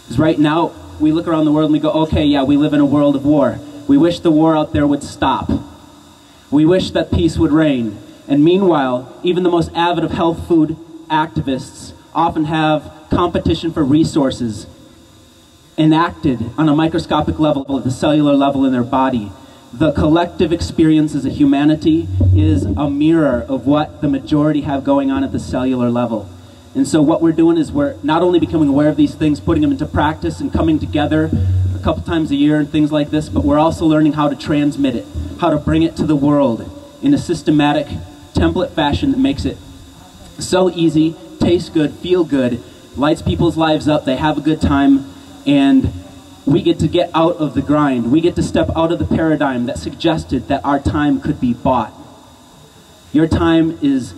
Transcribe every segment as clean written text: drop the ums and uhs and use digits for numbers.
Because right now, we look around the world and we go, okay, yeah, we live in a world of war. We wish the war out there would stop. We wish that peace would reign. And meanwhile, even the most avid of health food activists often have competition for resources enacted on a microscopic level, at the cellular level in their body. The collective experience as a humanity is a mirror of what the majority have going on at the cellular level. And so what we're doing is we're not only becoming aware of these things, putting them into practice and coming together a couple times a year and things like this, but we're also learning how to transmit it, how to bring it to the world in a systematic template fashion that makes it so easy, tastes good, feel good, lights people's lives up, they have a good time, and we get to get out of the grind. We get to step out of the paradigm that suggested that our time could be bought. Your time is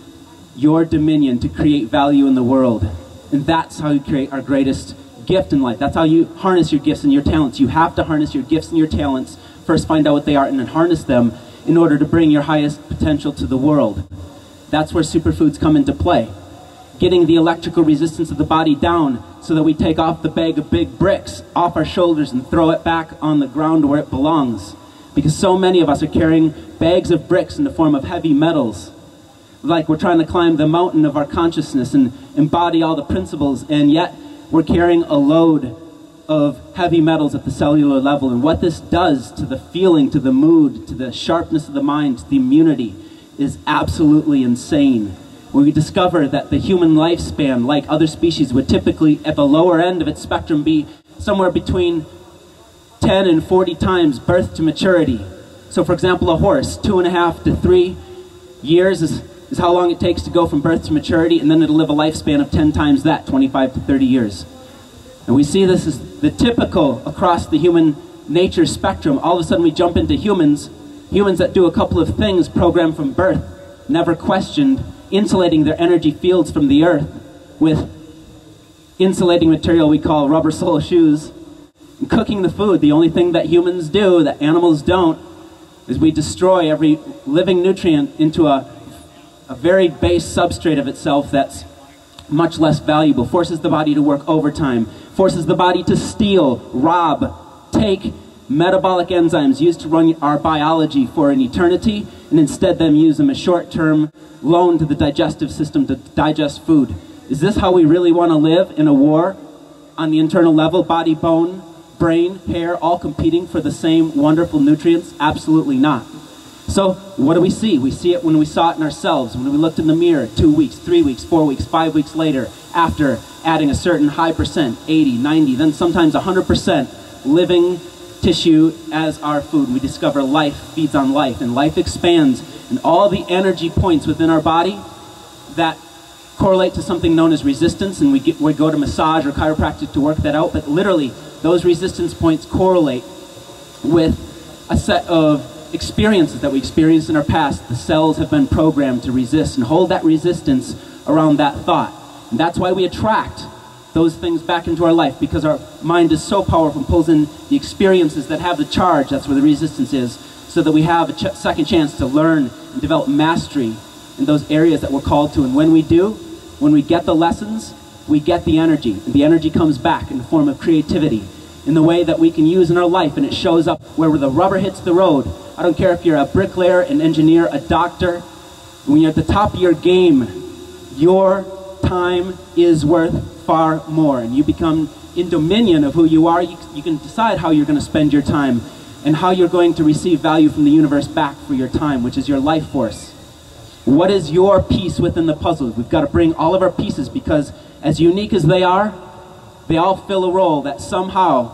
your dominion to create value in the world. And that's how you create our greatest gift in life. That's how you harness your gifts and your talents. You have to harness your gifts and your talents, first find out what they are and then harness them in order to bring your highest potential to the world. That's where superfoods come into play. Getting the electrical resistance of the body down so that we take off the bag of big bricks off our shoulders and throw it back on the ground where it belongs. Because so many of us are carrying bags of bricks in the form of heavy metals. Like we're trying to climb the mountain of our consciousness and embody all the principles, and yet we're carrying a load of heavy metals at the cellular level. And what this does to the feeling, to the mood, to the sharpness of the mind, to the immunity, is absolutely insane. We discover that the human lifespan, like other species, would typically, at the lower end of its spectrum, be somewhere between 10 and 40 times birth to maturity. So for example, a horse, 2.5 to 3 years is how long it takes to go from birth to maturity, and then it'll live a lifespan of 10 times that, 25 to 30 years. And we see this as the typical across the human nature spectrum. All of a sudden we jump into humans that do a couple of things programmed from birth, never questioned, insulating their energy fields from the earth with insulating material we call rubber sole shoes, and cooking the food. The only thing that humans do that animals don't is we destroy every living nutrient into a very base substrate of itself that's much less valuable, forces the body to work overtime, forces the body to steal, rob, take metabolic enzymes used to run our biology for an eternity, and instead then use them as short-term loan to the digestive system to digest food. Is this how we really want to live in a war on the internal level? Body, bone, brain, hair, all competing for the same wonderful nutrients? Absolutely not. So what do we see? We see it when we saw it in ourselves, when we looked in the mirror 2 weeks, 3 weeks, 4 weeks, 5 weeks later, after adding a certain high percent, 80, 90, then sometimes 100% living tissue as our food. We discover life feeds on life, and life expands, and all the energy points within our body that correlate to something known as resistance, and we go to massage or chiropractic to work that out, but literally those resistance points correlate with a set of experiences that we experienced in our past. The cells have been programmed to resist and hold that resistance around that thought. And that's why we attract those things back into our life, because our mind is so powerful and pulls in the experiences that have the charge. That's where the resistance is, so that we have a second chance to learn and develop mastery in those areas that we're called to. And when we do, when we get the lessons, we get the energy. And the energy comes back in the form of creativity, in the way that we can use in our life, and it shows up where the rubber hits the road. I don't care if you're a bricklayer, an engineer, a doctor. When you're at the top of your game, your time is worth far more, and you become in dominion of who you are. You can decide how you're going to spend your time and how you're going to receive value from the universe back for your time, which is your life force. What is your piece within the puzzle? We've got to bring all of our pieces, because as unique as they all fill a role that somehow,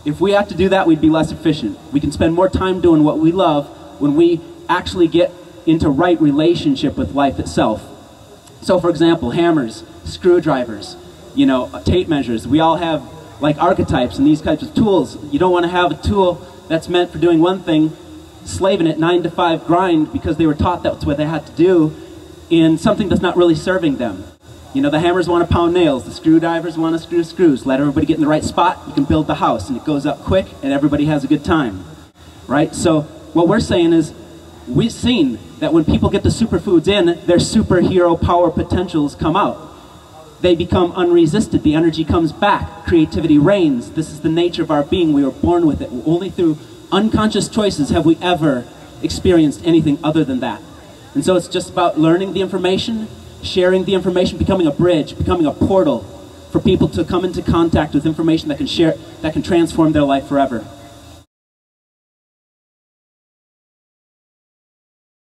if we had to do that, we'd be less efficient. We can spend more time doing what we love when we actually get into right relationship with life itself. So for example, hammers, screwdrivers, tape measures. We all have like archetypes and these types of tools. You don't want to have a tool that's meant for doing one thing, slaving it 9 to 5 grind because they were taught that's what they had to do, in something that's not really serving them. The hammers want to pound nails, the screwdrivers want to screw screws. Let everybody get in the right spot, you can build the house, and it goes up quick, and everybody has a good time, right? So what we're saying is, we've seen that when people get the superfoods in, their superhero power potentials come out. they become unresisted. The energy comes back. Creativity reigns. This is the nature of our being. We were born with it. Only through unconscious choices have we ever experienced anything other than that. And so it's just about learning the information, sharing the information, becoming a bridge, becoming a portal for people to come into contact with information that can transform their life forever.